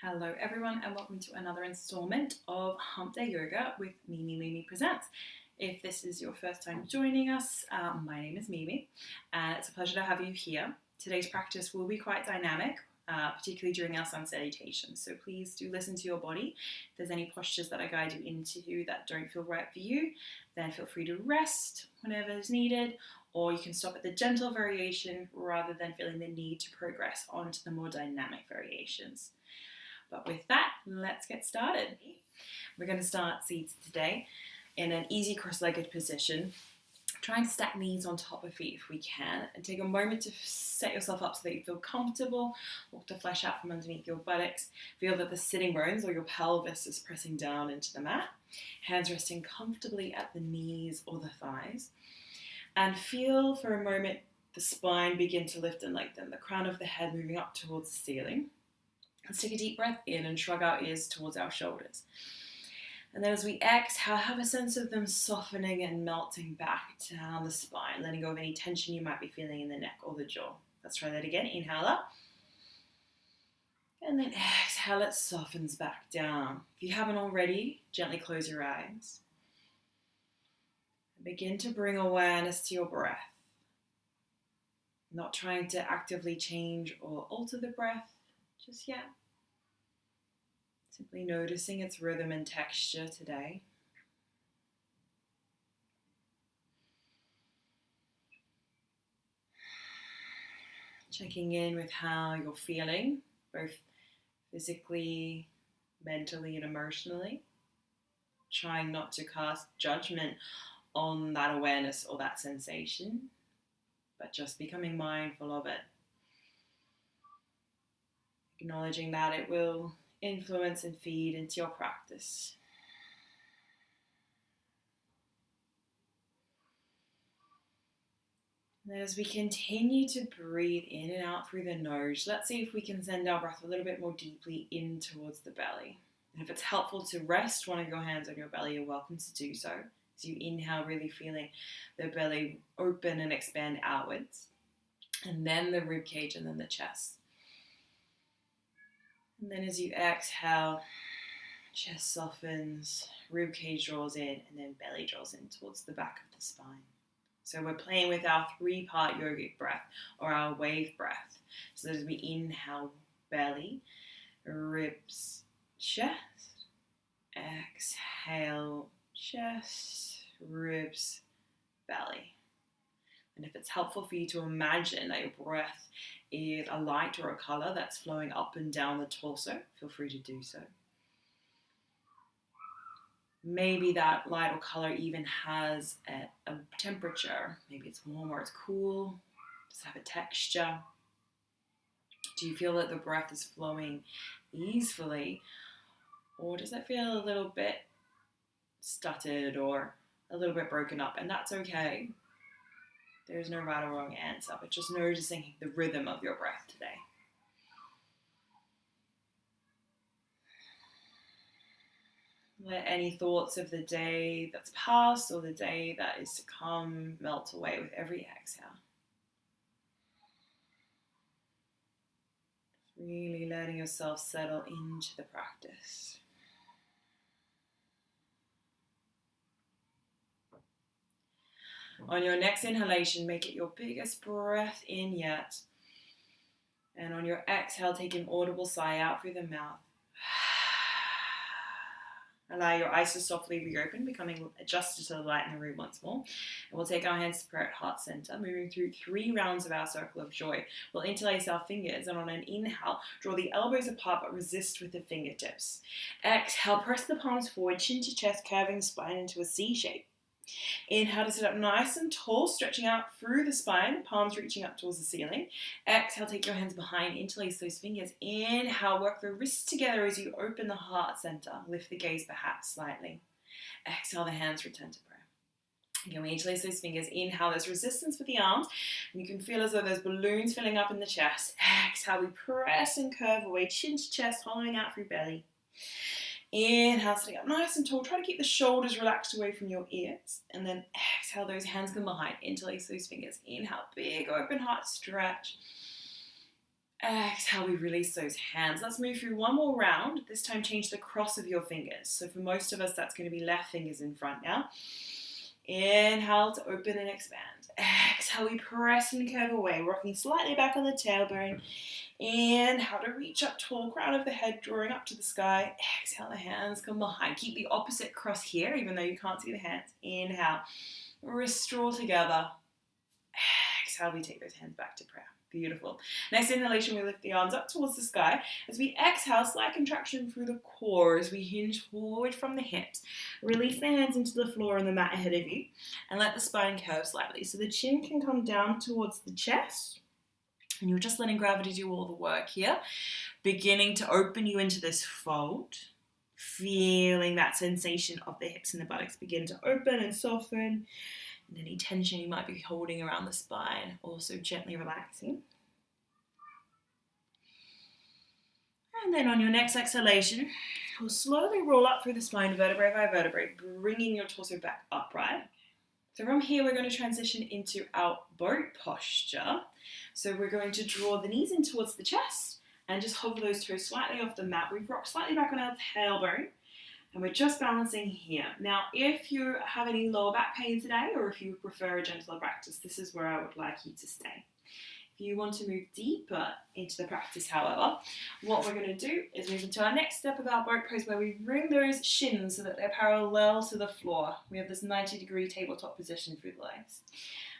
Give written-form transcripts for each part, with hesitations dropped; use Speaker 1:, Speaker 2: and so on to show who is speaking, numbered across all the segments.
Speaker 1: Hello everyone and welcome to another installment of Hump Day Yoga with MimiLumi Presents. If this is your first time joining us, my name is Mimi and it's a pleasure to have you here. Today's practice will be quite dynamic, particularly during our sun salutations. So please do listen to your body. If there's any postures that I guide you into that don't feel right for you, then feel free to rest whenever is needed, or you can stop at the gentle variation rather than feeling the need to progress onto the more dynamic variations. But with that, let's get started. We're going to start seated today in an easy cross-legged position. Try and stack knees on top of feet if we can, and take a moment to set yourself up so that you feel comfortable. Walk the flesh out from underneath your buttocks. Feel that the sitting bones or your pelvis is pressing down into the mat. Hands resting comfortably at the knees or the thighs. And feel for a moment the spine begin to lift and lengthen, the crown of the head moving up towards the ceiling. Let's take a deep breath in and shrug our ears towards our shoulders. And then as we exhale, have a sense of them softening and melting back down the spine, letting go of any tension you might be feeling in the neck or the jaw. Let's try that again. Inhale up. And then exhale, it softens back down. If you haven't already, gently close your eyes. And begin to bring awareness to your breath. Not trying to actively change or alter the breath just yet. Simply noticing its rhythm and texture today. Checking in with how you're feeling, both physically, mentally, and emotionally. Trying not to cast judgment on that awareness or that sensation, but just becoming mindful of it. Acknowledging that it will influence and feed into your practice. And then as we continue to breathe in and out through the nose, let's see if we can send our breath a little bit more deeply in towards the belly. And if it's helpful to rest one of your hands on your belly, you're welcome to do so. As you inhale, really feeling the belly open and expand outwards. And then the rib cage and then the chest. And then as you exhale, chest softens, rib cage draws in, and then belly draws in towards the back of the spine. So we're playing with our 3-part yogic breath, or our wave breath. So as we inhale, belly, ribs, chest. Exhale, chest, ribs, belly. And if it's helpful for you to imagine that your breath is a light or a color that's flowing up and down the torso, feel free to do so. Maybe that light or color even has a temperature. Maybe it's warm or it's cool. Does it have a texture? Do you feel that the breath is flowing easily? Or does it feel a little bit stuttered or a little bit broken up? And that's okay. There's no right or wrong answer, but just noticing the rhythm of your breath today. Let any thoughts of the day that's past or the day that is to come melt away with every exhale. Really letting yourself settle into the practice. On your next inhalation, make it your biggest breath in yet. And on your exhale, take an audible sigh out through the mouth. Allow your eyes to softly reopen, becoming adjusted to the light in the room once more. And we'll take our hands to prayer at heart center, moving through 3 rounds of our circle of joy. We'll interlace our fingers, and on an inhale, draw the elbows apart but resist with the fingertips. Exhale, press the palms forward, chin to chest, curving the spine into a C shape. Inhale to sit up nice and tall, stretching out through the spine, palms reaching up towards the ceiling. Exhale, take your hands behind, interlace those fingers. Inhale, work the wrists together as you open the heart center. Lift the gaze perhaps slightly. Exhale, the hands return to prayer. Again, we interlace those fingers. Inhale, there's resistance with the arms. And you can feel as though there's balloons filling up in the chest. Exhale, we press and curve away, chin to chest, hollowing out through belly. Inhale, sitting up nice and tall. Try to keep the shoulders relaxed away from your ears. And then exhale, those hands come behind. Interlace those fingers. Inhale, big open heart stretch. Exhale, we release those hands. Let's move through one more round. This time change the cross of your fingers. So for most of us, that's going to be left fingers in front now. Inhale to open and expand. Exhale, we press and curve away, rocking slightly back on the tailbone. Inhale to reach up tall, crown of the head, drawing up to the sky. Exhale, the hands come behind. Keep the opposite cross here, even though you can't see the hands. Inhale, restore together. Exhale, we take those hands back to prayer. Beautiful. Next inhalation, we lift the arms up towards the sky. As we exhale, slight contraction through the core as we hinge forward from the hips. Release the hands into the floor and the mat ahead of you, and let the spine curve slightly. So the chin can come down towards the chest, and you're just letting gravity do all the work here. Beginning to open you into this fold. Feeling that sensation of the hips and the buttocks begin to open and soften. And any tension you might be holding around the spine, also gently relaxing. And then on your next exhalation, we'll slowly roll up through the spine vertebrae by vertebrae, bringing your torso back upright. So from here, we're going to transition into our boat posture. So we're going to draw the knees in towards the chest and just hover those toes slightly off the mat. We rock slightly back on our tailbone. And we're just balancing here. Now, if you have any lower back pain today, or if you prefer a gentler practice, this is where I would like you to stay. If you want to move deeper into the practice, however, what we're going to do is move into our next step of our boat pose, where we bring those shins so that they're parallel to the floor. We have this 90-degree tabletop position through the legs.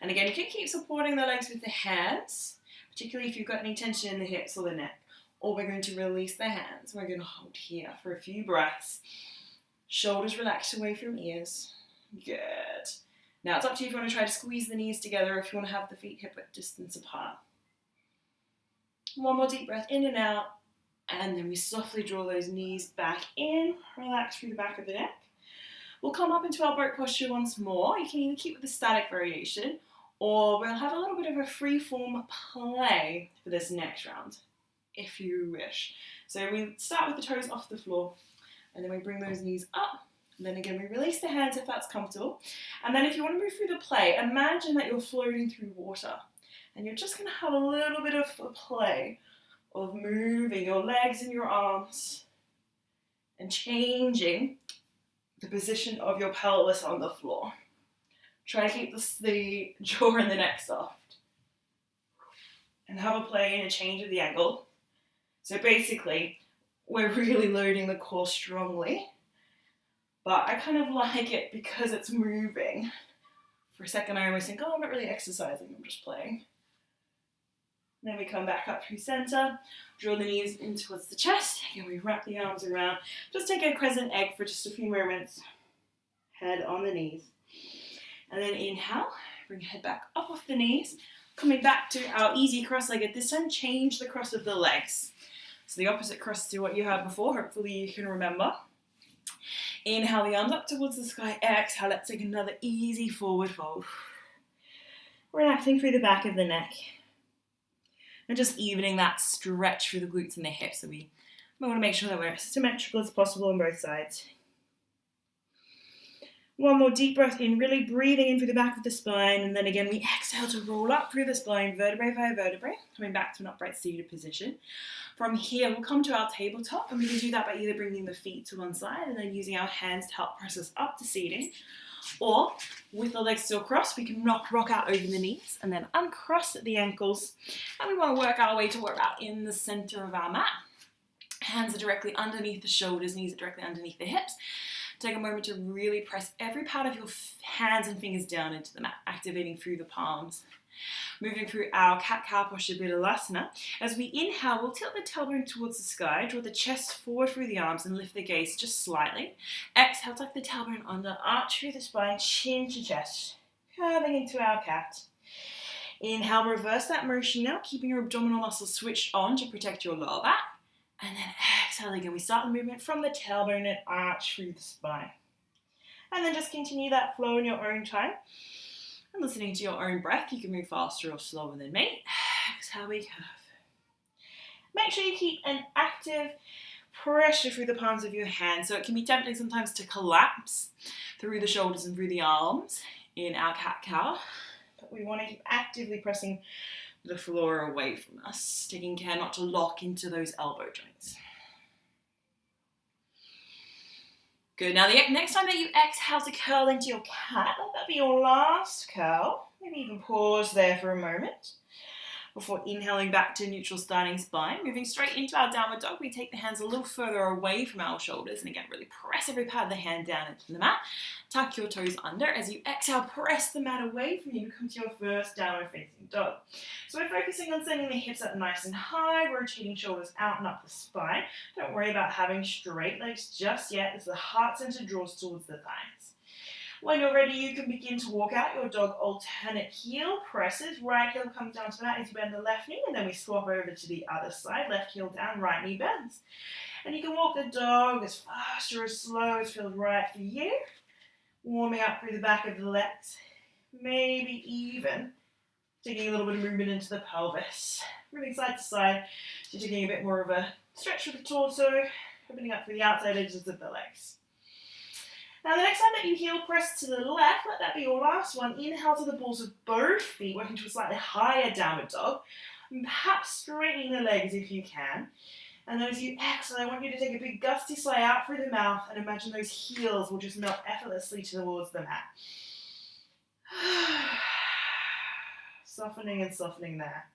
Speaker 1: And again, you can keep supporting the legs with the hands, particularly if you've got any tension in the hips or the neck. Or we're going to release the hands. We're going to hold here for a few breaths. Shoulders relaxed away from ears. Good. Now it's up to you if you want to try to squeeze the knees together, or if you want to have the feet hip-width distance apart. One more deep breath in and out, and then we softly draw those knees back in. Relax through the back of the neck. We'll come up into our boat posture once more. You can either keep with the static variation, or we'll have a little bit of a free-form play for this next round, if you wish. So we start with the toes off the floor. And then we bring those knees up. And then again, we release the hands if that's comfortable. And then if you want to move through the play, imagine that you're floating through water. And you're just going to have a little bit of a play of moving your legs and your arms and changing the position of your pelvis on the floor. Try to keep the jaw and the neck soft. And have a play and a change of the angle. So basically, we're really loading the core strongly, but I kind of like it because it's moving. For a second, I almost think, oh, I'm not really exercising, I'm just playing. And then we come back up through center, draw the knees in towards the chest, and we wrap the arms around. Just take a crescent egg for just a few moments. Head on the knees. And then inhale, bring your head back up off the knees. Coming back to our easy cross-legged, this time change the cross of the legs. So the opposite cross to what you had before, hopefully you can remember. Inhale the arms up towards the sky, exhale, let's take another easy forward fold. Relaxing through the back of the neck. And just evening that stretch through the glutes and the hips, so we want to make sure that we're as symmetrical as possible on both sides. One more deep breath in, really breathing in through the back of the spine, and then again we exhale to roll up through the spine, vertebrae by vertebrae, coming back to an upright seated position. From here, we'll come to our tabletop, and we can do that by either bringing the feet to one side and then using our hands to help press us up to seating, or with the legs still crossed, we can rock out over the knees and then uncross at the ankles, and we want to work our way to work out in the center of our mat. Hands are directly underneath the shoulders, knees are directly underneath the hips. Take a moment to really press every part of your hands and fingers down into the mat, activating through the palms. Moving through our cat-cow posture, Uttanasana. As we inhale, we'll tilt the tailbone towards the sky, draw the chest forward through the arms and lift the gaze just slightly. Exhale, tuck the tailbone under, arch through the spine, chin to chest, curving into our cat. Inhale, reverse that motion now, keeping your abdominal muscles switched on to protect your lower back. And then exhale again. We start the movement from the tailbone and arch through the spine. And then just continue that flow in your own time. And listening to your own breath, you can move faster or slower than me. Exhale, we curve. Make sure you keep an active pressure through the palms of your hands. So it can be tempting sometimes to collapse through the shoulders and through the arms in our cat-cow. But we want to keep actively pressing the floor away from us, taking care not to lock into those elbow joints. Good. Now, the next time that you exhale to curl into your cat, let that be your last curl. Maybe even pause there for a moment before inhaling back to neutral starting spine. Moving straight into our downward dog, we take the hands a little further away from our shoulders, and again, really press every part of the hand down into the mat. Tuck your toes under. As you exhale, press the mat away from you. Come to your first downward facing dog. So we're focusing on sending the hips up nice and high, rotating shoulders out and up the spine. Don't worry about having straight legs just yet, as the heart center draws towards the thighs. When you're ready, you can begin to walk out your dog alternate heel presses. Right heel comes down to the mat as you bend the left knee, and then we swap over to the other side. Left heel down, right knee bends. And you can walk the dog as fast or as slow as feels right for you. Warming up through the back of the legs. Maybe even taking a little bit of movement into the pelvis. Moving side to side, so you're taking a bit more of a stretch with the torso, opening up through the outside edges of the legs. Now, the next time that you heel press to the left, let that be your last one. Inhale to the balls of both feet, working to a slightly higher downward dog. And perhaps straightening the legs if you can. And then as you exhale, I want you to take a big gusty sigh out through the mouth and imagine those heels will just melt effortlessly towards the mat. Softening and softening there.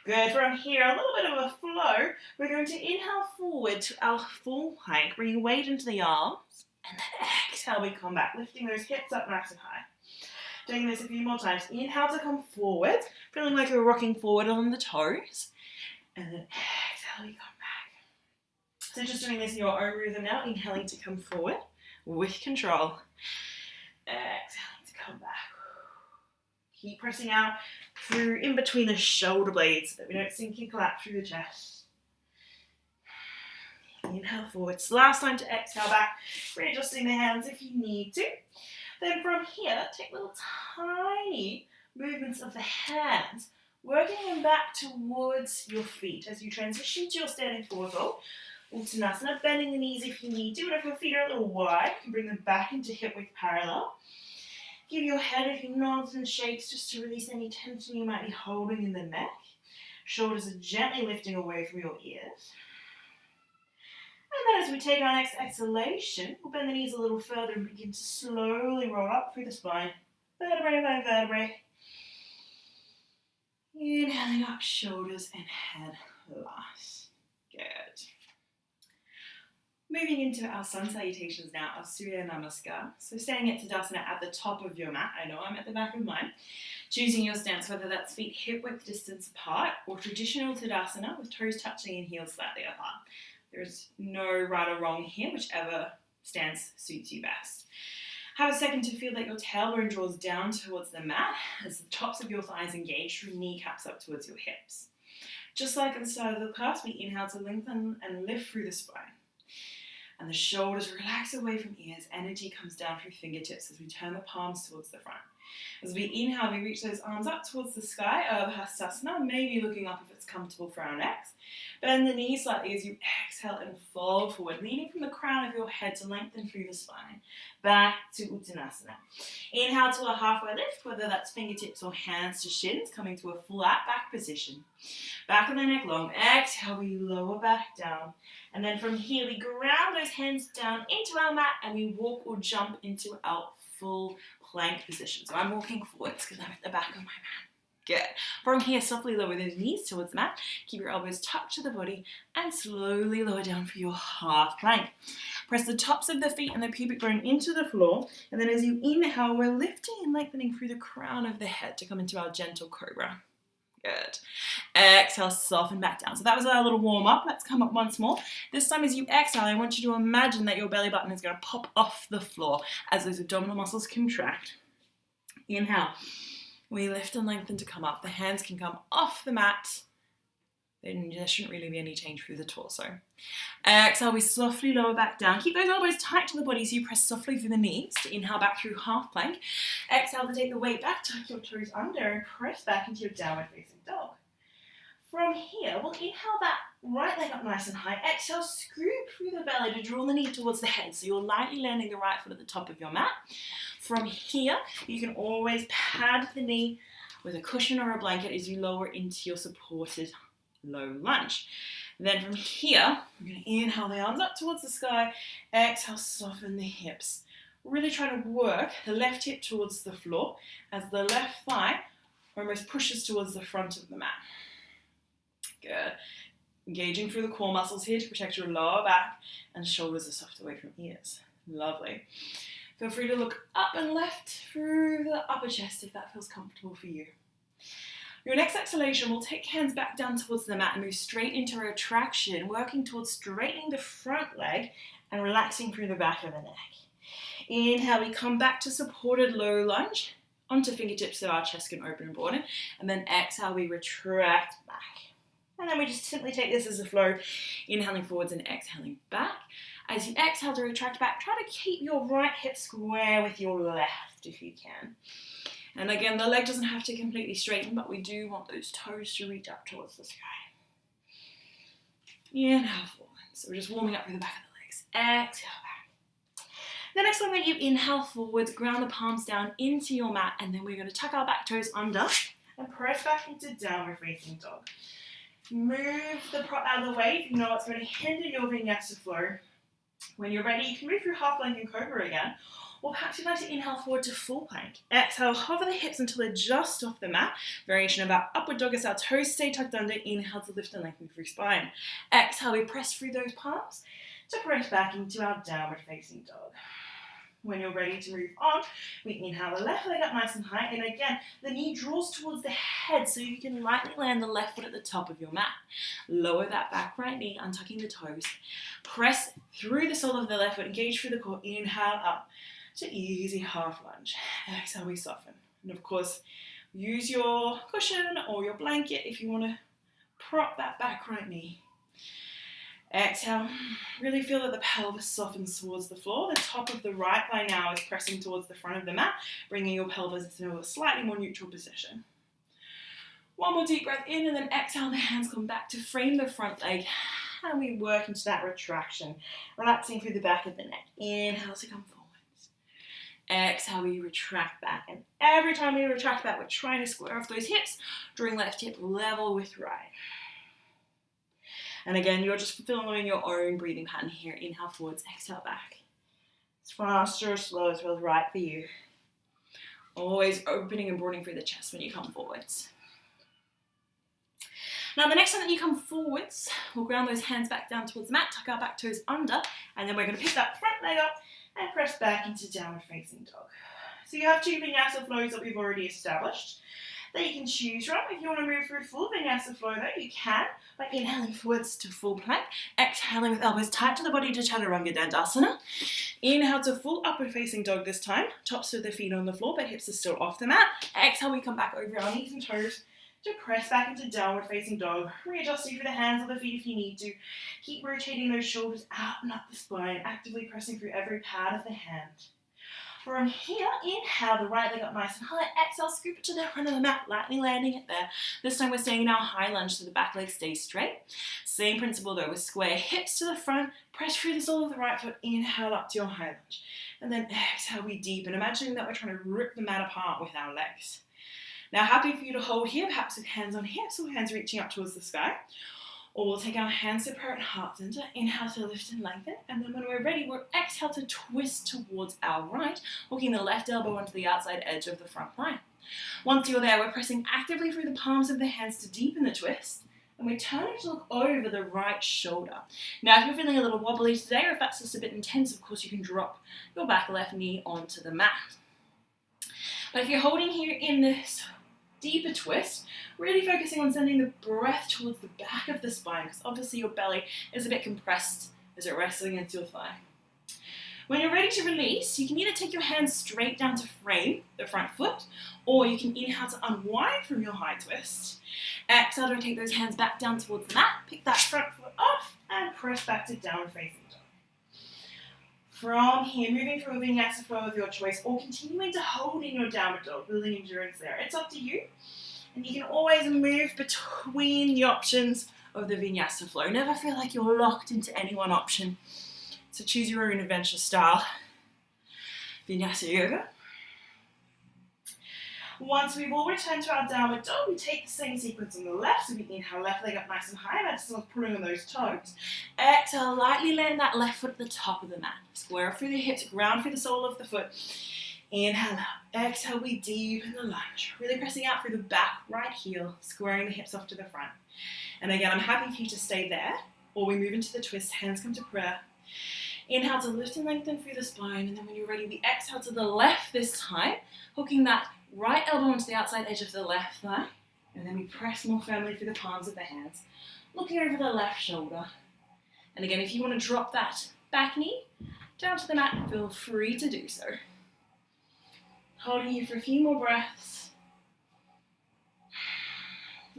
Speaker 1: Good. From here, a little bit of a flow. We're going to inhale forward to our full plank, bringing weight into the arms. And then exhale, we come back, lifting those hips up nice and high. Doing this a few more times. Inhale to come forward, feeling like you're rocking forward on the toes. And then exhale, we come back. So just doing this in your own rhythm now, inhaling to come forward with control. Exhaling to come back. Keep pressing out through in between the shoulder blades so that we don't sink and collapse through the chest. Inhale forwards. Last time to exhale back, readjusting the hands if you need to. Then from here, take little tiny movements of the hands, working them back towards your feet as you transition to your standing forward fold. Uttanasana, bending the knees if you need to, and if your feet are a little wide, you can bring them back into hip width parallel. Give your head a few nods and shakes just to release any tension you might be holding in the neck. Shoulders are gently lifting away from your ears. And then as we take our next exhalation, we'll bend the knees a little further and begin to slowly roll up through the spine, vertebrae by vertebrae. Inhaling up, shoulders and head last. Good. Moving into our sun salutations now, our Surya Namaskar. So staying at Tadasana at the top of your mat. I know I'm at the back of mine. Choosing your stance, whether that's feet hip width distance apart or traditional Tadasana with toes touching and heels slightly apart. There's no right or wrong here, whichever stance suits you best. Have a second to feel that your tailbone draws down towards the mat as the tops of your thighs engage through kneecaps up towards your hips. Just like at the start of the class, we inhale to lengthen and lift through the spine. And the shoulders relax away from ears. Energy comes down through fingertips as we turn the palms towards the front. As we inhale, we reach those arms up towards the sky, Urdhva Hastasana, maybe looking up if it's comfortable for our necks. Bend the knees slightly as you exhale and fold forward, leaning from the crown of your head to lengthen through the spine. Back to Uttanasana. Inhale to a halfway lift, whether that's fingertips or hands to shins, coming to a flat back position. Back of the neck long. Exhale, we lower back down. And then from here, we ground those hands down into our mat and we walk or jump into our full plank position. So I'm walking forwards because I'm at the back of my mat. Good. From here, softly lower those knees towards the mat. Keep your elbows tucked to the body and slowly lower down for your half plank. Press the tops of the feet and the pubic bone into the floor. And then as you inhale, we're lifting and lengthening through the crown of the head to come into our gentle cobra. Good. Exhale, soften back down. So that was our little warm up. Let's come up once more. This time as you exhale, I want you to imagine that your belly button is going to pop off the floor as those abdominal muscles contract. Inhale. We lift and lengthen to come up. The hands can come off the mat. Then there shouldn't really be any change through the torso. Exhale, we softly lower back down. Keep those elbows tight to the body so you press softly through the knees to inhale back through half plank. Exhale to take the weight back, tuck your toes under and press back into your downward facing dog. From here, we'll inhale that right leg up nice and high. Exhale, scoop through the belly to draw the knee towards the head. So you're lightly landing the right foot at the top of your mat. From here, you can always pad the knee with a cushion or a blanket as you lower into your supported low lunge. Then from here, we're going to inhale the arms up towards the sky, exhale, soften the hips. Really try to work the left hip towards the floor as the left thigh almost pushes towards the front of the mat. Good. Engaging through the core muscles here to protect your lower back, and shoulders are soft away from ears. Lovely. Feel free to look up and left through the upper chest if that feels comfortable for you. Your next exhalation, we'll take hands back down towards the mat and move straight into retraction, working towards straightening the front leg and relaxing through the back of the neck. Inhale, we come back to supported low lunge, onto fingertips so our chest can open and broaden, and then exhale, we retract back. And then we just simply take this as a flow, inhaling forwards and exhaling back. As you exhale to retract back, try to keep your right hip square with your left if you can. And again, the leg doesn't have to completely straighten, but we do want those toes to reach up towards the sky. Inhale forward. So we're just warming up through the back of the legs. Exhale back. The next time that you inhale forwards, ground the palms down into your mat, and then we're going to tuck our back toes under and press back into downward facing dog. Move the prop out of the way if you know it's going to hinder your vinyasa flow. When you're ready, you can move through half plank and cobra again, or perhaps you'd like to inhale forward to full plank. Exhale, hover the hips until they're just off the mat. Variation of our upward dog as our toes stay tucked under. Inhale to lift and lengthen through spine. Exhale, we press through those palms to press back into our downward facing dog. When you're ready to move on, we inhale the left leg up nice and high, and again, the knee draws towards the head so you can lightly land the left foot at the top of your mat. Lower that back right knee, untucking the toes. Press through the sole of the left foot, engage through the core, inhale up to easy half lunge. Exhale, we soften. And of course, use your cushion or your blanket if you want to prop that back right knee. Exhale, really feel that the pelvis softens towards the floor. The top of the right thigh now is pressing towards the front of the mat, bringing your pelvis into a slightly more neutral position. One more deep breath in, and then exhale, the hands come back to frame the front leg, and we work into that retraction, relaxing through the back of the neck. Inhale to come forwards. Exhale, we retract back, and every time we retract back, we're trying to square off those hips, drawing left hip level with right. And again, you're just following your own breathing pattern here. Inhale forwards, exhale back. As fast or slow as feels right for you. Always opening and broadening through the chest when you come forwards. Now, the next time that you come forwards, we'll ground those hands back down towards the mat, tuck our back toes under, and then we're going to pick that front leg up and press back into downward facing dog. So you have two vinyasa flows that we've already established that you can choose from. If you want to move through full vinyasa flow though, you can by inhaling forwards to full plank, exhaling with elbows tight to the body to Chaturanga Dandasana. Inhale to full upward facing dog this time, tops of the feet on the floor but hips are still off the mat. Exhale, we come back over our knees and toes to press back into downward facing dog, readjusting through the hands or the feet if you need to. Keep rotating those shoulders out and up the spine, actively pressing through every pad of the hand. From here, inhale the right leg up nice and high. Exhale, scoop it to the front of the mat, lightly landing it there. This time we're staying in our high lunge so the back leg stays straight. Same principle though, with square hips to the front, press through the sole of the right foot, inhale up to your high lunge. And then exhale, we deepen, imagining that we're trying to rip the mat apart with our legs. Now, happy for you to hold here, perhaps with hands on hips or hands reaching up towards the sky. Or we'll take our hands to parrot heart center, inhale to lift and lengthen, and then when we're ready, we'll exhale to twist towards our right, hooking the left elbow onto the outside edge of the front line. Once you're there, we're pressing actively through the palms of the hands to deepen the twist, and we're turning to look over the right shoulder. Now, if you're feeling a little wobbly today, or if that's just a bit intense, of course, you can drop your back left knee onto the mat. But if you're holding here in this deeper twist, really focusing on sending the breath towards the back of the spine, because obviously your belly is a bit compressed as it rests against your thigh. When you're ready to release, you can either take your hands straight down to frame the front foot, or you can inhale to unwind from your high twist. Exhale to take those hands back down towards the mat, pick that front foot off, and press back to downward facing dog. From here, moving through a vinyasa flow of your choice, or continuing to hold in your downward dog, building endurance there. It's up to you. And you can always move between the options of the vinyasa flow. Never feel like you're locked into any one option. So choose your own adventure style. Vinyasa yoga. Once we've all returned to our downward dog, we take the same sequence on the left. So we inhale, left leg up nice and high. That's still pulling on those toes. Exhale, lightly land that left foot at the top of the mat. Square through the hips, ground through the sole of the foot. Inhale up. Exhale, we deepen the lunge. Really pressing out through the back right heel, squaring the hips off to the front. And again, I'm happy for you to stay there, or we move into the twist, hands come to prayer. Inhale to lift and lengthen through the spine, and then when you're ready, we exhale to the left this time, hooking that right elbow onto the outside edge of the left thigh, and then we press more firmly through the palms of the hands, looking over the left shoulder. And again, if you want to drop that back knee down to the mat, feel free to do so. Holding here for a few more breaths.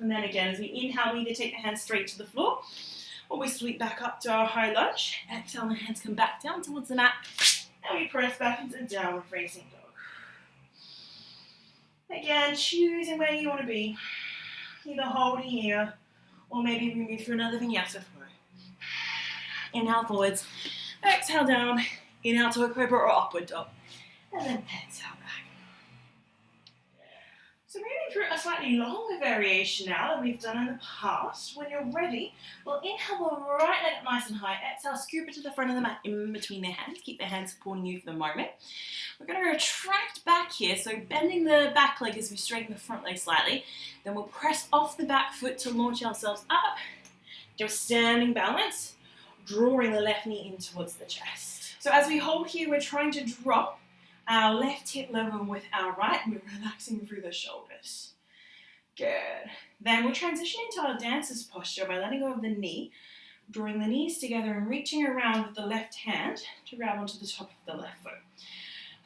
Speaker 1: And then again, as we inhale, we either take the hands straight to the floor, or we sweep back up to our high lunge. Exhale, the hands come back down towards the mat, and we press back into downward facing dog. Again, choosing where you want to be, either holding here, or maybe we move through another vinyasa flow. Inhale forwards, exhale down, inhale to a cobra or upward dog, and then exhale back. So moving through a slightly longer variation now than we've done in the past. When you're ready, we'll inhale the right leg up nice and high. Exhale, scoop it to the front of the mat in between the hands. Keep the hands supporting you for the moment. We're going to retract back here, so bending the back leg as we straighten the front leg slightly. Then we'll press off the back foot to launch ourselves up. Do a standing balance, drawing the left knee in towards the chest. So as we hold here, we're trying to drop our left hip level with our right, and we're relaxing through the shoulders. Good. Then we'll transition into our dancer's posture by letting go of the knee, drawing the knees together and reaching around with the left hand to grab onto the top of the left foot.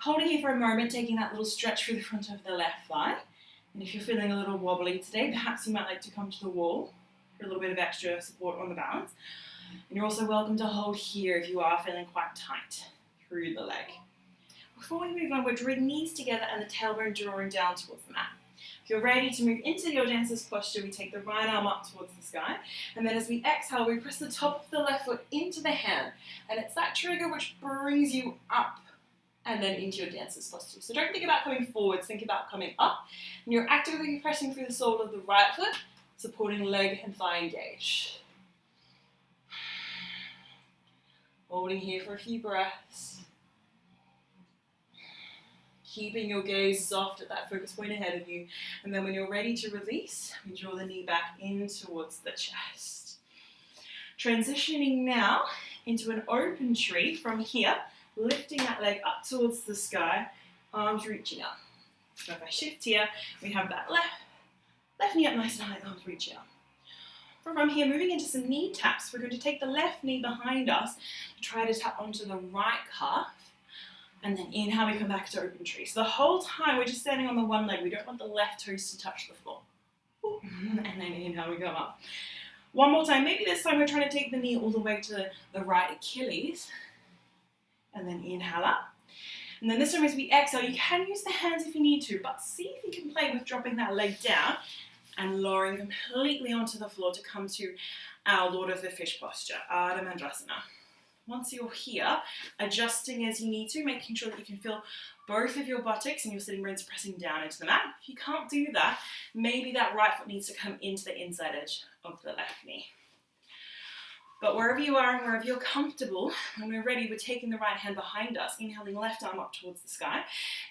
Speaker 1: Holding here for a moment, taking that little stretch through the front of the left thigh. And if you're feeling a little wobbly today, perhaps you might like to come to the wall for a little bit of extra support on the balance. And you're also welcome to hold here if you are feeling quite tight through the leg. Before we move on, we're drawing knees together and the tailbone drawing down towards the mat. If you're ready to move into your dancer's posture, we take the right arm up towards the sky. And then as we exhale, we press the top of the left foot into the hand. And it's that trigger which brings you up and then into your dancer's posture. So don't think about coming forwards, think about coming up. And you're actively pressing through the sole of the right foot, supporting leg and thigh engage. Holding here for a few breaths. Keeping your gaze soft at that focus point ahead of you. And then when you're ready to release, we draw the knee back in towards the chest. Transitioning now into an open tree from here, lifting that leg up towards the sky, arms reaching up. So if I shift here, we have that left knee up nice and high, arms reaching up. From here, moving into some knee taps, we're going to take the left knee behind us to try to tap onto the right calf. And then inhale, we come back to open tree. So the whole time we're just standing on the one leg. We don't want the left toes to touch the floor. And then inhale, we come up. One more time. Maybe this time we're trying to take the knee all the way to the right Achilles. And then inhale up. And then this time as we exhale, you can use the hands if you need to, but see if you can play with dropping that leg down and lowering completely onto the floor to come to our Lord of the Fish posture, Ardha Mandrasana. Once you're here, adjusting as you need to, making sure that you can feel both of your buttocks and your sitting bones pressing down into the mat. If you can't do that, maybe that right foot needs to come into the inside edge of the left knee. But wherever you are and wherever you're comfortable, when we're ready, we're taking the right hand behind us, inhaling left arm up towards the sky.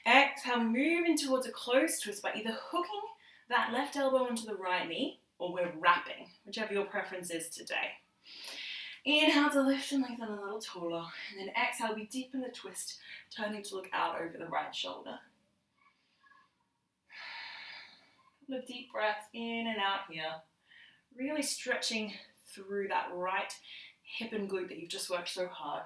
Speaker 1: Exhale, moving towards a closed twist by either hooking that left elbow onto the right knee or we're wrapping, whichever your preference is today. Inhale to lift and lengthen a little taller. And then exhale, we deepen the twist, turning to look out over the right shoulder. A couple of deep breaths in and out here. Really stretching through that right hip and glute that you've just worked so hard.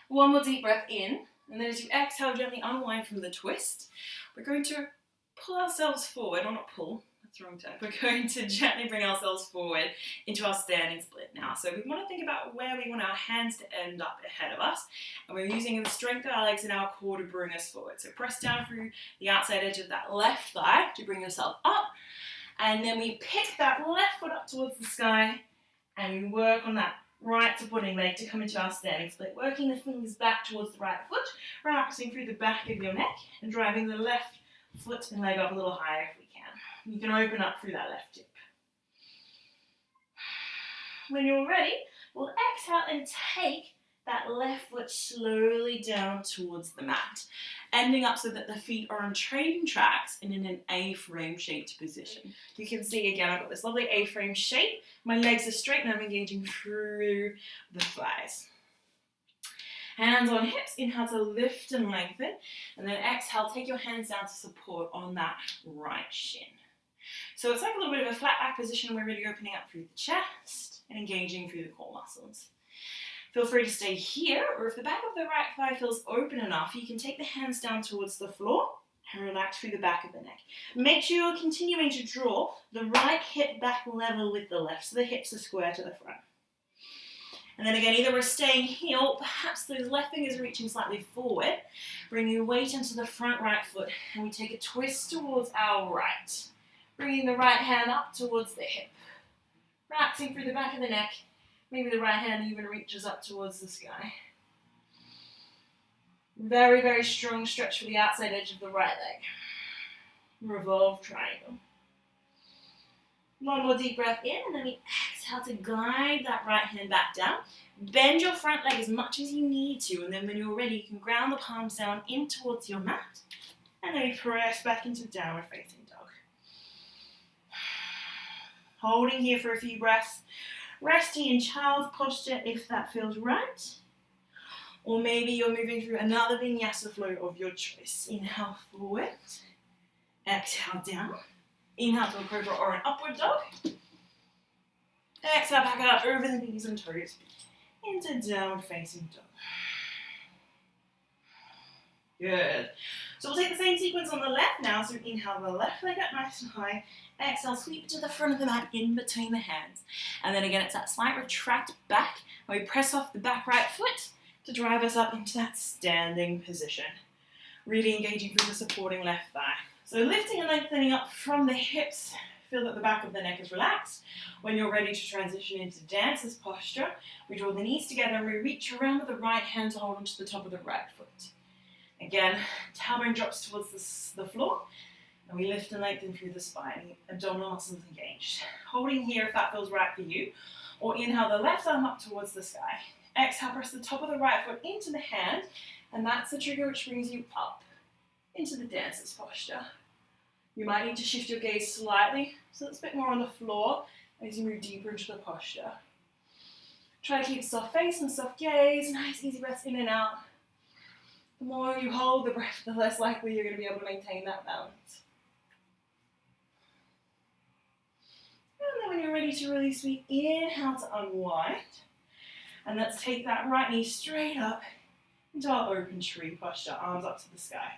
Speaker 1: One more deep breath in. And then as you exhale, gently unwind from the twist. We're going to pull ourselves forward, or not pull. Wrong turn. We're going to gently bring ourselves forward into our standing split now. So we want to think about where we want our hands to end up ahead of us. And we're using the strength of our legs and our core to bring us forward. So press down through the outside edge of that left thigh to bring yourself up. And then we pick that left foot up towards the sky and we work on that right supporting leg to come into our standing split, working the fingers back towards the right foot, relaxing through the back of your neck and driving the left foot and leg up a little higher if we can. You can open up through that left hip. When you're ready, we'll exhale and take that left foot slowly down towards the mat, ending up so that the feet are on trading tracks and in an A-frame shaped position. You can see again, I've got this lovely A-frame shape. My legs are straight and I'm engaging through the thighs. Hands on hips, inhale to lift and lengthen, and then exhale, take your hands down to support on that right shin. So it's like a little bit of a flat back position. We're really opening up through the chest and engaging through the core muscles. Feel free to stay here, or if the back of the right thigh feels open enough, you can take the hands down towards the floor and relax through the back of the neck. Make sure you're continuing to draw the right hip back level with the left, so the hips are square to the front. And then again, either we're staying here, or perhaps those left fingers reaching slightly forward, bringing weight into the front right foot, and we take a twist towards our right, bringing the right hand up towards the hip, relaxing through the back of the neck. Maybe the right hand even reaches up towards the sky. Very, very strong stretch for the outside edge of the right leg. Revolve triangle. One more deep breath in, and then we exhale to guide that right hand back down. Bend your front leg as much as you need to, and then when you're ready, you can ground the palms down in towards your mat, and then we press back into downward facing dog. Holding here for a few breaths. Resting in child's posture if that feels right. Or maybe you're moving through another vinyasa flow of your choice. Inhale forward. Exhale down. Inhale to a cobra or an upward dog. Exhale back up over the knees and toes into downward facing dog. Good. So we'll take the same sequence on the left now. So inhale the left leg up nice and high. Exhale, sweep to the front of the mat in between the hands. And then again, it's that slight retract back where we press off the back right foot to drive us up into that standing position. Really engaging through the supporting left thigh. So lifting and lengthening up from the hips. Feel that the back of the neck is relaxed. When you're ready to transition into dancer's posture, we draw the knees together and we reach around with the right hand to hold onto the top of the right foot. Again, tailbone drops towards the floor. And we lift and lengthen through the spine, abdominal muscles engaged. Holding here if that feels right for you. Or inhale the left arm up towards the sky. Exhale, press the top of the right foot into the hand. And that's the trigger which brings you up into the dancer's posture. You might need to shift your gaze slightly so it's a bit more on the floor as you move deeper into the posture. Try to keep a soft face and soft gaze. Nice easy breaths in and out. The more you hold the breath, the less likely you're going to be able to maintain that balance. And then when you're ready to release, we inhale to unwind. And let's take that right knee straight up into our open tree posture, arms up to the sky.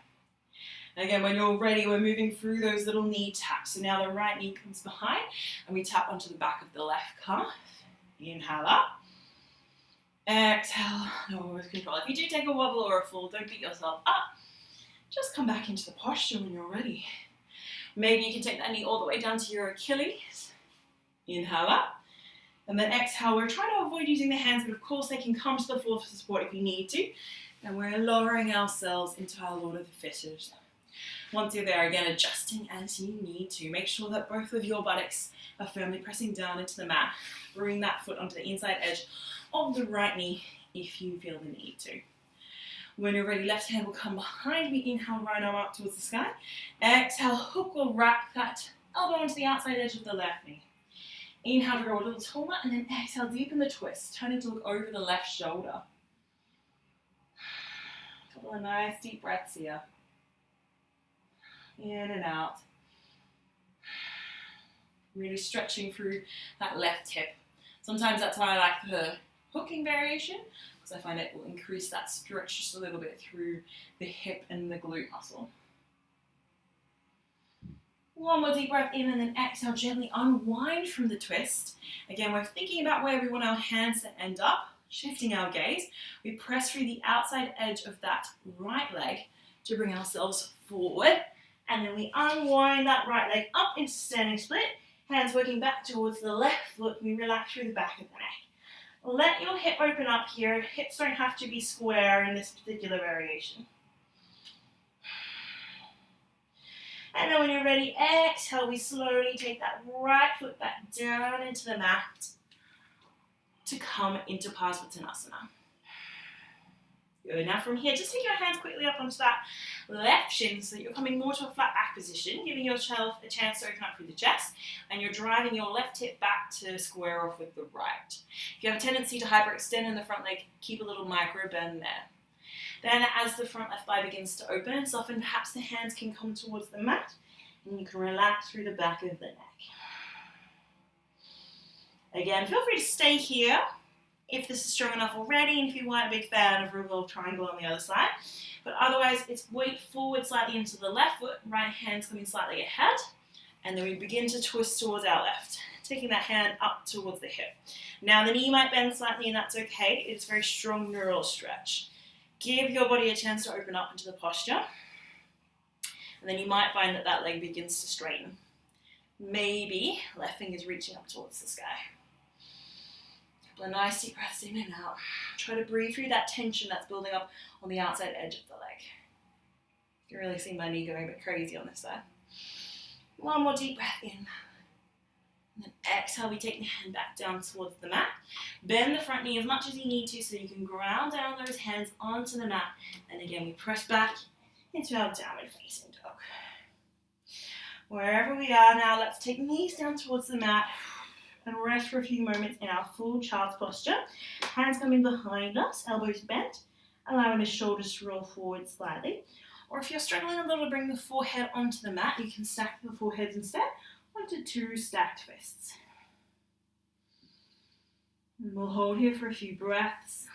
Speaker 1: And again, when you're ready, we're moving through those little knee taps. So now the right knee comes behind and we tap onto the back of the left calf. Inhale up. Exhale, with control. If you do take a wobble or a fall, don't beat yourself up. Just come back into the posture when you're ready. Maybe you can take that knee all the way down to your Achilles. Inhale up. And then exhale, we're trying to avoid using the hands, but of course they can come to the floor for support if you need to. And we're lowering ourselves into our Lord of the Fittest. Once you're there, again, adjusting as you need to. Make sure that both of your buttocks are firmly pressing down into the mat. Bring that foot onto the inside edge of the right knee if you feel the need to. When you're ready, left hand will come behind me. Inhale, right arm up towards the sky. Exhale, hook will wrap that elbow onto the outside edge of the left knee. Inhale to grow a little taller, and then exhale, deepen the twist, turning to look over the left shoulder. A couple of nice deep breaths here. In and out. Really stretching through that left hip. Sometimes that's why I like the hooking variation, because I find it will increase that stretch just a little bit through the hip and the glute muscle. One more deep breath in and then exhale, gently unwind from the twist. Again, we're thinking about where we want our hands to end up, shifting our gaze. We press through the outside edge of that right leg to bring ourselves forward. And then we unwind that right leg up into standing split. Hands working back towards the left foot. We relax through the back of the neck. Let your hip open up here. Hips don't have to be square in this particular variation. And then when you're ready, exhale, we slowly take that right foot back down into the mat to come into Uttanasana. Good. Now from here, just take your hands quickly up onto that left shin so that you're coming more to a flat back position, giving yourself a chance to open up through the chest, and you're driving your left hip back to square off with the right. If you have a tendency to hyperextend in the front leg, keep a little micro bend there. Then as the front left thigh begins to open and soften, perhaps the hands can come towards the mat, and you can relax through the back of the neck. Again, feel free to stay here if this is strong enough already, and if you weren't a big fan of revolve triangle on the other side. But otherwise, it's weight forward slightly into the left foot, right hand's coming slightly ahead, and then we begin to twist towards our left, taking that hand up towards the hip. Now the knee might bend slightly, and that's okay. It's a very strong neural stretch. Give your body a chance to open up into the posture, and then you might find that that leg begins to straighten. Maybe left finger's reaching up towards the sky. A nice deep breaths in and out. Try to breathe through that tension that's building up on the outside edge of the leg. You can really see my knee going a bit crazy on this side. One more deep breath in. And then exhale, we take the hand back down towards the mat. Bend the front knee as much as you need to so you can ground down those hands onto the mat. And again, we press back into our downward facing dog. Wherever we are now, let's take knees down towards the mat and rest for a few moments in our full child's posture. Hands coming behind us, elbows bent, allowing the shoulders to roll forward slightly. Or if you're struggling a little to bring the forehead onto the mat, you can stack the foreheads instead onto two stacked fists. And we'll hold here for a few breaths.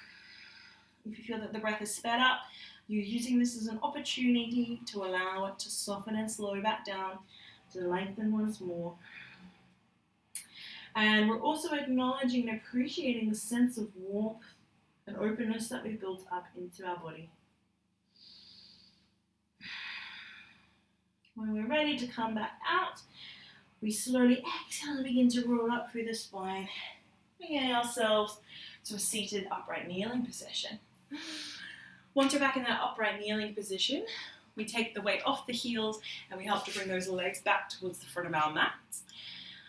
Speaker 1: If you feel that the breath is sped up, you're using this as an opportunity to allow it to soften and slow back down, to lengthen once more. And we're also acknowledging and appreciating the sense of warmth and openness that we've built up into our body. When we're ready to come back out, we slowly exhale and begin to roll up through the spine, bringing ourselves to a seated upright kneeling position. Once you're back in that upright kneeling position, we take the weight off the heels and we help to bring those legs back towards the front of our mats.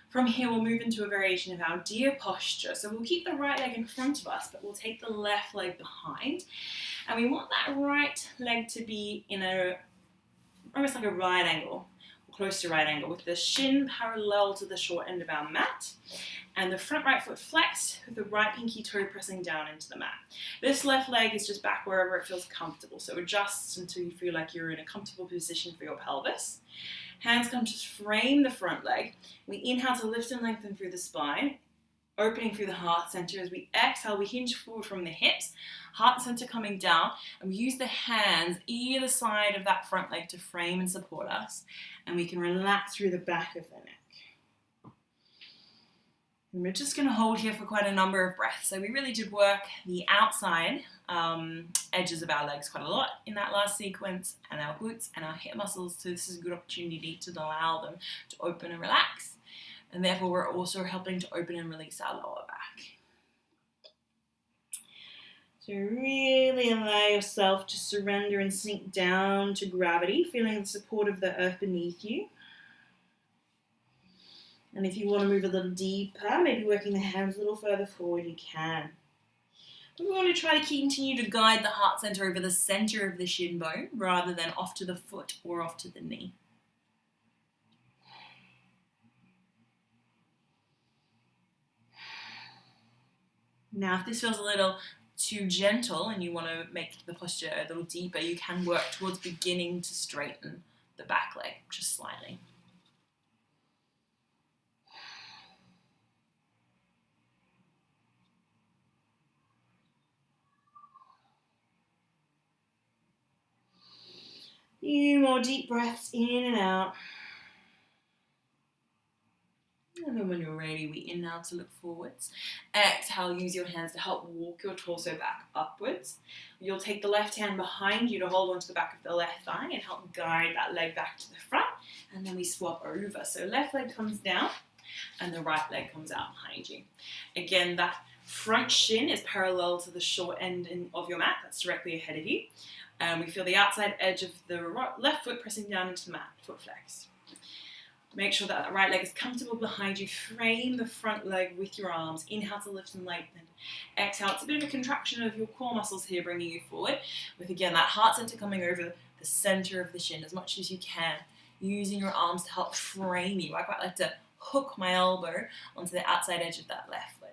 Speaker 1: From here, we'll move into a variation of our deer posture. So we'll keep the right leg in front of us, but we'll take the left leg behind. And we want that right leg to be in almost like a right angle, or close to right angle, with the shin parallel to the short end of our mat, and the front right foot flexed with the right pinky toe pressing down into the mat. This left leg is just back wherever it feels comfortable. So adjust until you feel like you're in a comfortable position for your pelvis. Hands come to frame the front leg. We inhale to lift and lengthen through the spine, opening through the heart center. As we exhale, we hinge forward from the hips, heart center coming down, and we use the hands either side of that front leg to frame and support us. And we can relax through the back of the neck. And we're just going to hold here for quite a number of breaths. So we really did work the outside edges of our legs quite a lot in that last sequence, and our glutes and our hip muscles. So this is a good opportunity to allow them to open and relax. And therefore we're also helping to open and release our lower back. So really allow yourself to surrender and sink down to gravity, feeling the support of the earth beneath you. And if you want to move a little deeper, maybe working the hands a little further forward, you can. But we want to try to continue to guide the heart center over the center of the shin bone rather than off to the foot or off to the knee. Now, if this feels a little too gentle and you want to make the posture a little deeper, you can work towards beginning to straighten the back leg just slightly. Few more deep breaths in and out. And then when you're ready, we inhale to look forwards. Exhale, use your hands to help walk your torso back upwards. You'll take the left hand behind you to hold onto the back of the left thigh and help guide that leg back to the front. And then we swap over. So left leg comes down and the right leg comes out behind you. Again, that Front shin is parallel to the short end of your mat. That's directly ahead of you. We feel the outside edge of the left foot pressing down into the mat, foot flex. Make sure that the right leg is comfortable behind you. Frame the front leg with your arms. Inhale to lift and lengthen. Exhale. It's a bit of a contraction of your core muscles here, bringing you forward. With, again, that heart center coming over the center of the shin as much as you can. Using your arms to help frame you. I quite like to hook my elbow onto the outside edge of that left leg.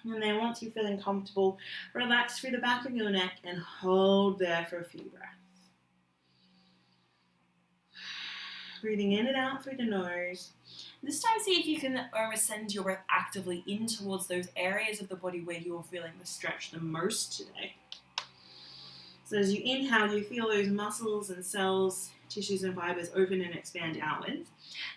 Speaker 1: And then once you're feeling comfortable, relax through the back of your neck and hold there for a few breaths. Breathing in and out through the nose. This time, see if you can send your breath actively in towards those areas of the body where you're feeling the stretch the most today. So as you inhale, you feel those muscles and cells, tissues and fibers open and expand outwards.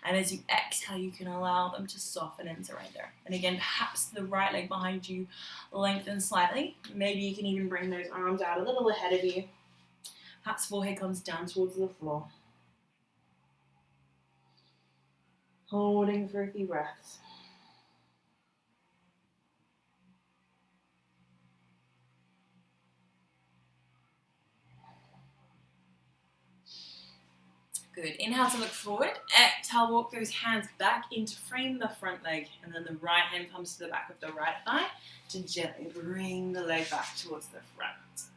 Speaker 1: And as you exhale, you can allow them to soften and surrender. And again, perhaps the right leg behind you lengthens slightly. Maybe you can even bring those arms out a little ahead of you. Perhaps forehead comes down towards the floor. Holding for a few breaths. Good. Inhale to look forward. Exhale, walk those hands back in to frame the front leg. And then the right hand comes to the back of the right thigh to gently bring the leg back towards the front.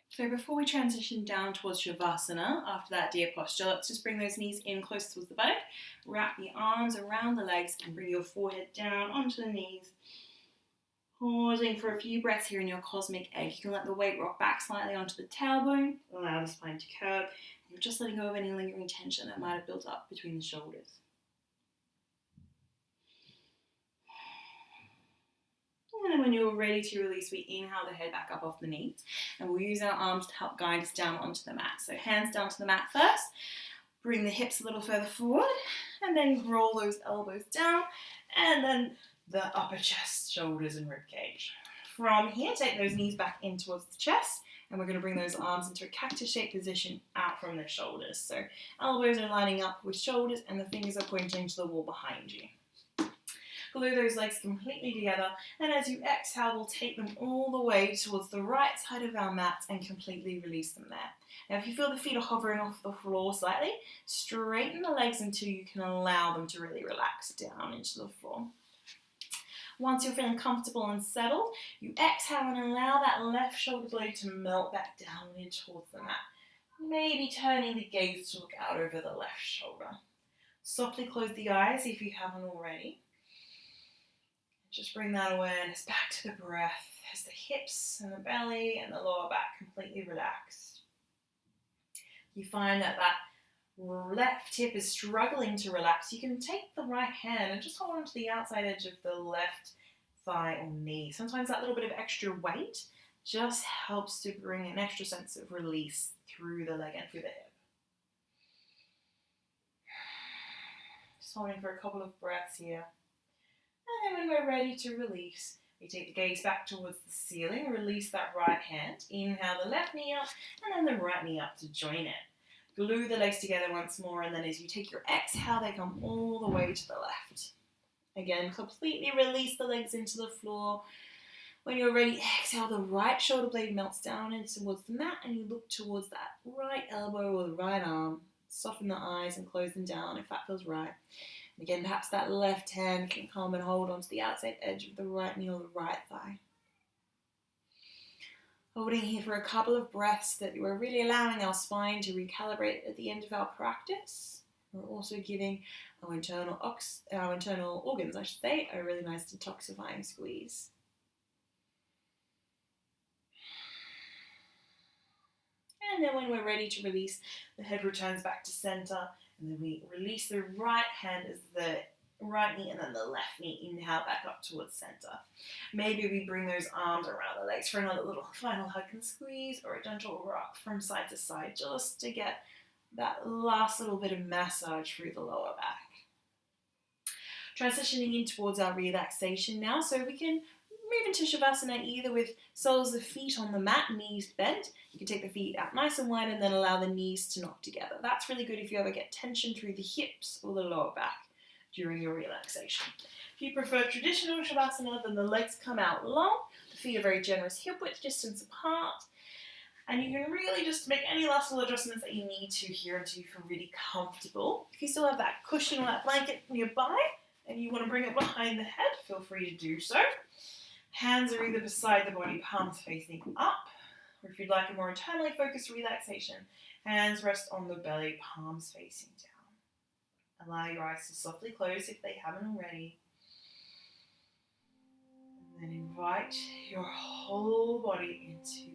Speaker 1: So before we transition down towards Shavasana, after that deer posture, let's just bring those knees in close towards the buttock. Wrap the arms around the legs and bring your forehead down onto the knees. Pausing for a few breaths here in your cosmic egg. You can let the weight rock back slightly onto the tailbone. Allow the spine to curve. You're just letting go of any lingering tension that might have built up between the shoulders. And then when you're ready to release, we inhale the head back up off the knees. And we'll use our arms to help guide us down onto the mat. So hands down to the mat first. Bring the hips a little further forward. And then roll those elbows down. And then the upper chest, shoulders and rib cage. From here, take those knees back in towards the chest. And we're going to bring those arms into a cactus-shaped position out from the shoulders. So elbows are lining up with shoulders and the fingers are pointing to the wall behind you. Glue those legs completely together, and as you exhale, we'll take them all the way towards the right side of our mat and completely release them there. Now, if you feel the feet are hovering off the floor slightly, straighten the legs until you can allow them to really relax down into the floor. Once you're feeling comfortable and settled, you exhale and allow that left shoulder blade to melt back down in towards the mat. Maybe turning the gaze to look out over the left shoulder. Softly close the eyes if you haven't already. Just bring that awareness back to the breath as the hips and the belly and the lower back completely relax. You find that left hip is struggling to relax. You can take the right hand and just hold onto the outside edge of the left thigh or knee. Sometimes that little bit of extra weight just helps to bring an extra sense of release through the leg and through the hip. Just holding for a couple of breaths here. And then when we're ready to release, we take the gaze back towards the ceiling, release that right hand, inhale the left knee up, and then the right knee up to join it. Glue the legs together once more, and then as you take your exhale, they come all the way to the left. Again, completely release the legs into the floor. When you're ready, exhale, the right shoulder blade melts down in towards the mat, and you look towards that right elbow or the right arm. Soften the eyes and close them down if that feels right. And again, perhaps that left hand can come and hold onto the outside edge of the right knee or the right thigh. Holding here for a couple of breaths that we're really allowing our spine to recalibrate at the end of our practice. We're also giving our internal organs, a really nice detoxifying squeeze. And then when we're ready to release, the head returns back to center. And then we release the right hand as the right knee and then the left knee. Inhale back up towards center. Maybe we bring those arms around the legs for another little final hug and squeeze or a gentle rock from side to side just to get that last little bit of massage through the lower back. Transitioning in towards our relaxation now, so we can move into Shavasana either with soles of feet on the mat, knees bent. You can take the feet out nice and wide and then allow the knees to knock together. That's really good if you ever get tension through the hips or the lower back. during your relaxation. If you prefer traditional Shavasana, then the legs come out long, the feet are very generous hip width distance apart, and you can really just make any last little adjustments that you need to here until you feel really comfortable. If you still have that cushion or that blanket nearby and you want to bring it behind the head, feel free to do so. Hands are either beside the body, palms facing up, or if you'd like a more internally focused relaxation, hands rest on the belly, palms facing down. Allow your eyes to softly close if they haven't already. And then invite your whole body into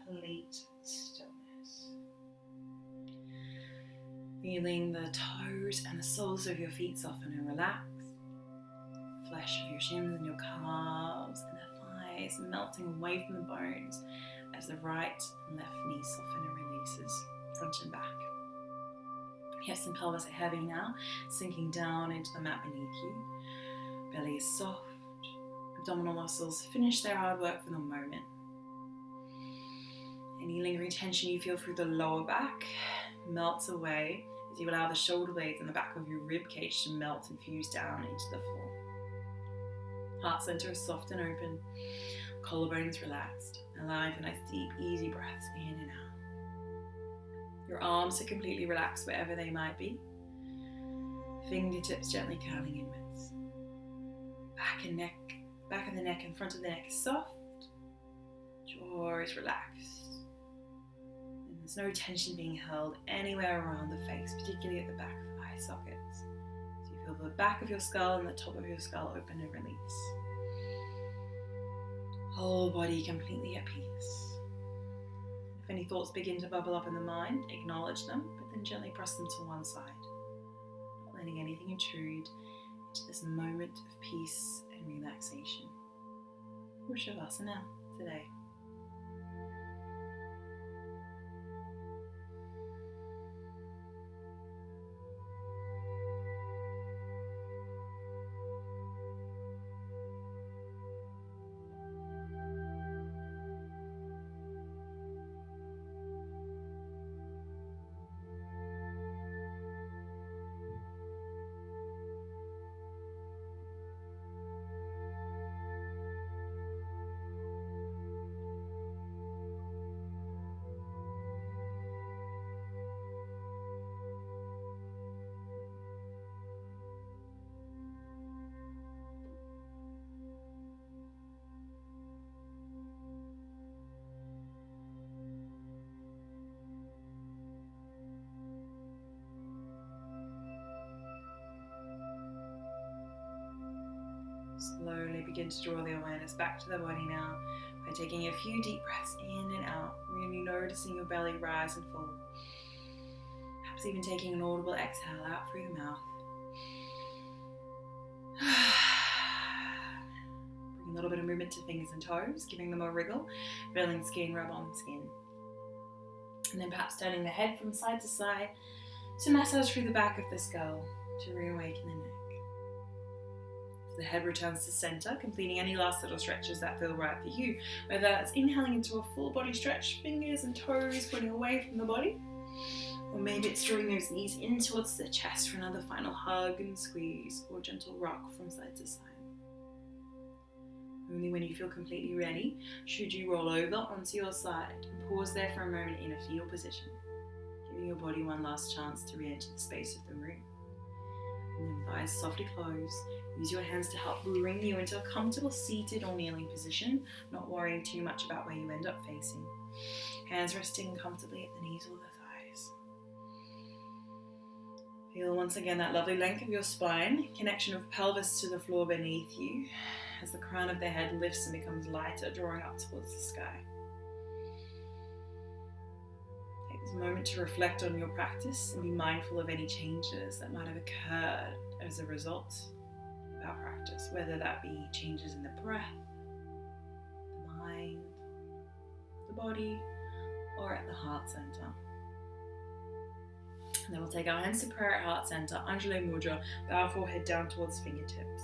Speaker 1: complete stillness. Feeling the toes and the soles of your feet soften and relax. Flesh of your shins and your calves and the thighs melting away from the bones as the right and left knees soften and releases front and back. Hips and pelvis are heavy now, sinking down into the mat beneath you. Belly is soft. Abdominal muscles finish their hard work for the moment. Any lingering tension you feel through the lower back melts away as you allow the shoulder blades and the back of your rib cage to melt and fuse down into the floor. Heart center is soft and open, collarbones relaxed, allowing for nice deep, easy breaths in and out. Your arms are completely relaxed wherever they might be. Fingertips gently curling inwards. Back of the neck and front of the neck is soft. Jaw is relaxed. And there's no tension being held anywhere around the face, particularly at the back of the eye sockets. So you feel the back of your skull and the top of your skull open and release. Whole body completely at peace. If any thoughts begin to bubble up in the mind, acknowledge them, but then gently press them to one side. Not letting anything intrude into this moment of peace and relaxation. Or Shavasana today. Slowly begin to draw the awareness back to the body now by taking a few deep breaths in and out, really noticing your belly rise and fall. Perhaps even taking an audible exhale out through the mouth. Bring a little bit of movement to fingers and toes, giving them a wriggle, feeling skin rub on skin. And then perhaps turning the head from side to side to massage through the back of the skull to reawaken the neck. The head returns to center, completing any last little stretches that feel right for you. Whether that's inhaling into a full body stretch, fingers and toes pointing away from the body, or maybe it's drawing those knees in towards the chest for another final hug and squeeze, or gentle rock from side to side. Only when you feel completely ready should you roll over onto your side and pause there for a moment in a fetal position, giving your body one last chance to re-enter the space of the room. And then eyes softly close. Use your hands to help bring you into a comfortable seated or kneeling position, not worrying too much about where you end up facing. Hands resting comfortably at the knees or the thighs. Feel once again that lovely length of your spine, connection of pelvis to the floor beneath you, as the crown of the head lifts and becomes lighter, drawing up towards the sky. Take this moment to reflect on your practice and be mindful of any changes that might have occurred as a result of our practice, whether that be changes in the breath, the mind, the body, or at the heart center. And then we'll take our hands to prayer at heart center, Anjali Mudra, bow forehead down towards fingertips.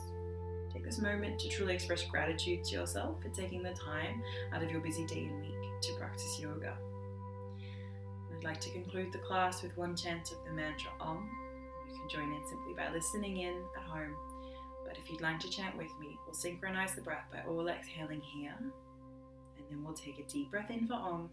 Speaker 1: Take this moment to truly express gratitude to yourself for taking the time out of your busy day and week to practice yoga. And I'd like to conclude the class with one chant of the mantra Om. You can join in simply by listening in at home. But if you'd like to chant with me, we'll synchronize the breath by all exhaling here. And then we'll take a deep breath in for Om.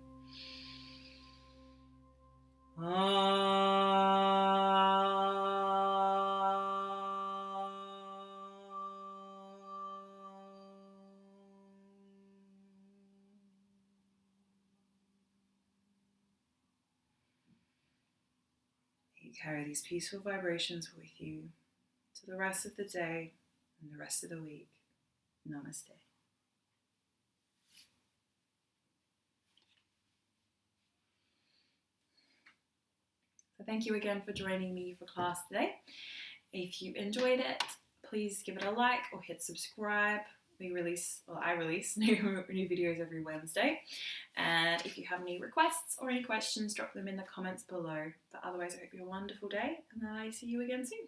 Speaker 1: You carry these peaceful vibrations with you to the rest of the day and the rest of the week. Namaste. So thank you again for joining me for class today. If you enjoyed it, please give it a like or hit subscribe. I release new videos every Wednesday. And if you have any requests or any questions, drop them in the comments below. But otherwise, I hope you have a wonderful day, and I see you again soon.